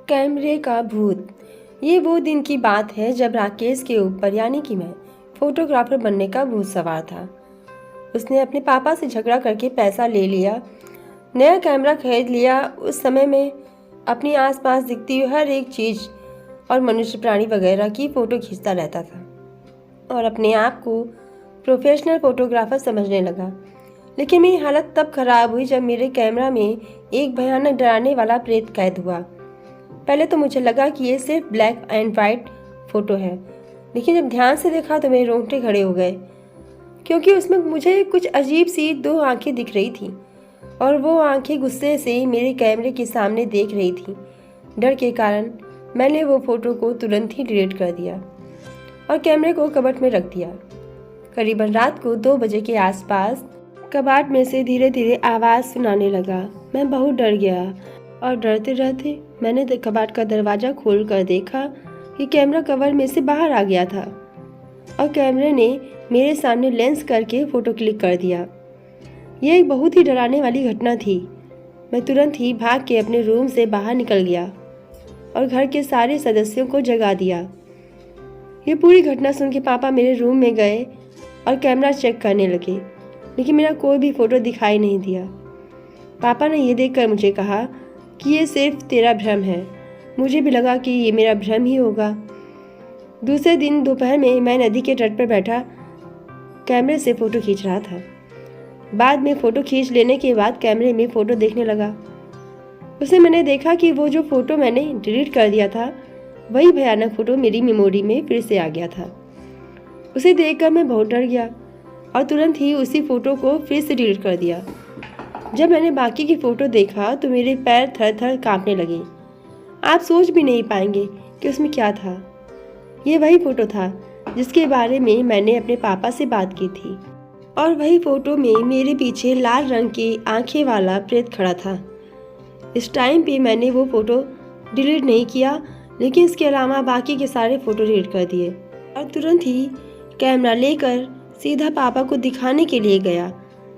कैमरे का भूत। ये वो दिन की बात है जब राकेश के ऊपर यानी कि मैं फोटोग्राफर बनने का भूत सवार था। उसने अपने पापा से झगड़ा करके पैसा ले लिया, नया कैमरा खरीद लिया। उस समय में अपनी आसपास दिखती हुई हर एक चीज़ और मनुष्य प्राणी वगैरह की फ़ोटो खींचता रहता था और अपने आप को प्रोफेशनल फोटोग्राफर समझने लगा। लेकिन मेरी हालत तब खराब हुई जब मेरे कैमरा में एक भयानक डराने वाला प्रेत कैद हुआ। पहले तो मुझे लगा कि ये सिर्फ ब्लैक एंड वाइट फ़ोटो है, लेकिन जब ध्यान से देखा तो मेरे रोंगटे खड़े हो गए, क्योंकि उसमें मुझे कुछ अजीब सी दो आंखें दिख रही थी और वो आंखें गुस्से से मेरे कैमरे के सामने देख रही थी। डर के कारण मैंने वो फ़ोटो को तुरंत ही डिलीट कर दिया और कैमरे को कबर्ड में रख दिया। करीबन रात को 2 बजे के आसपास कबाड़ में से धीरे धीरे आवाज़ सुनाने लगा। मैं बहुत डर गया और डरते डरते मैंने कबाड़ का दरवाज़ा खोल कर देखा कि कैमरा कवर में से बाहर आ गया था और कैमरे ने मेरे सामने लेंस करके फ़ोटो क्लिक कर दिया। यह एक बहुत ही डराने वाली घटना थी। मैं तुरंत ही भाग के अपने रूम से बाहर निकल गया और घर के सारे सदस्यों को जगा दिया। ये पूरी घटना सुन के पापा मेरे रूम में गए और कैमरा चेक करने लगे, लेकिन मेरा कोई भी फ़ोटो दिखाई नहीं दिया। पापा ने ये देखकर मुझे कहा कि ये सिर्फ तेरा भ्रम है। मुझे भी लगा कि ये मेरा भ्रम ही होगा। दूसरे दिन दोपहर में मैं नदी के तट पर बैठा कैमरे से फ़ोटो खींच रहा था। बाद में फ़ोटो खींच लेने के बाद कैमरे में फ़ोटो देखने लगा। उसमें मैंने देखा कि वो जो फ़ोटो मैंने डिलीट कर दिया था, वही भयानक फ़ोटो मेरी मेमोरी में फिर से आ गया था। उसे देखकर मैं बहुत डर गया और तुरंत ही उसी फ़ोटो को फिर से डिलीट कर दिया। जब मैंने बाकी की फ़ोटो देखा तो मेरे पैर थर थर काँपने लगे। आप सोच भी नहीं पाएंगे कि उसमें क्या था। ये वही फ़ोटो था जिसके बारे में मैंने अपने पापा से बात की थी और वही फ़ोटो में मेरे पीछे लाल रंग की आंखें वाला प्रेत खड़ा था। इस टाइम पे मैंने वो फ़ोटो डिलीट नहीं किया, लेकिन इसके अलावा बाकी के सारे फ़ोटो डिलीट कर दिए और तुरंत ही कैमरा लेकर सीधा पापा को दिखाने के लिए गया।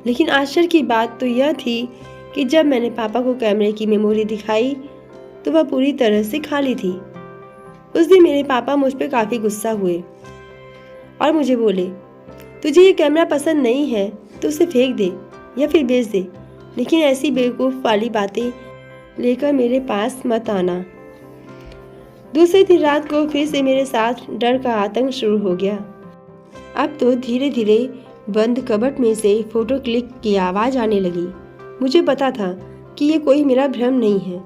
लेकिन आश्चर्य की बात तो यह थी कि जब मैंने पापा को कैमरे की मेमोरी दिखाई तो वह पूरी तरह से खाली थी। उस दिन मेरे पापा मुझ पर काफ़ी गुस्सा हुए और मुझे बोले, तुझे ये कैमरा पसंद नहीं है तो उसे फेंक दे या फिर बेच दे, लेकिन ऐसी बेवकूफ़ वाली बातें लेकर मेरे पास मत आना। दूसरे दिन रात को फिर से मेरे साथ डर का आतंक शुरू हो गया। अब तो धीरे धीरे बंद कबर्ड में से फ़ोटो क्लिक की आवाज़ आने लगी। मुझे पता था कि ये कोई मेरा भ्रम नहीं है,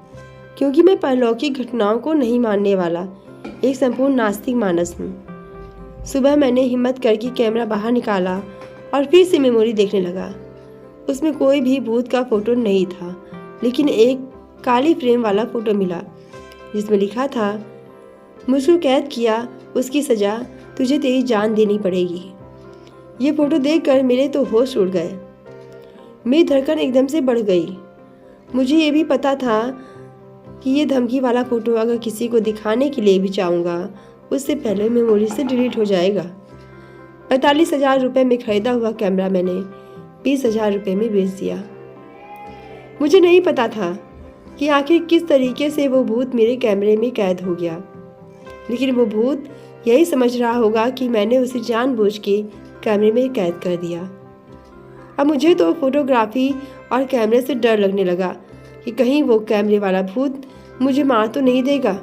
क्योंकि मैं परलौकिक घटनाओं को नहीं मानने वाला एक संपूर्ण नास्तिक मानस हूँ। सुबह मैंने हिम्मत करके कैमरा बाहर निकाला और फिर से मेमोरी देखने लगा। उसमें कोई भी भूत का फ़ोटो नहीं था, लेकिन एक काली फ्रेम वाला फ़ोटो मिला जिसमें लिखा था, मुझको कैद किया, उसकी सज़ा तुझे तेरी जान देनी पड़ेगी। ये फ़ोटो देखकर मेरे तो होश उड़ गए। मेरी धड़कन एकदम से बढ़ गई। मुझे ये भी पता था कि ये धमकी वाला फ़ोटो अगर किसी को दिखाने के लिए भी चाहूँगा, उससे पहले मेमोरी से डिलीट हो जाएगा। 45,000 रुपये में ख़रीदा हुआ कैमरा मैंने 20,000 रुपये में बेच दिया। मुझे नहीं पता था कि आखिर किस तरीके से वो भूत मेरे कैमरे में कैद हो गया, लेकिन वो भूत यही समझ रहा होगा कि मैंने उसे जानबूझ के कैमरे में कैद कर दिया। अब मुझे तो फोटोग्राफी और कैमरे से डर लगने लगा कि कहीं वो कैमरे वाला भूत मुझे मार तो नहीं देगा।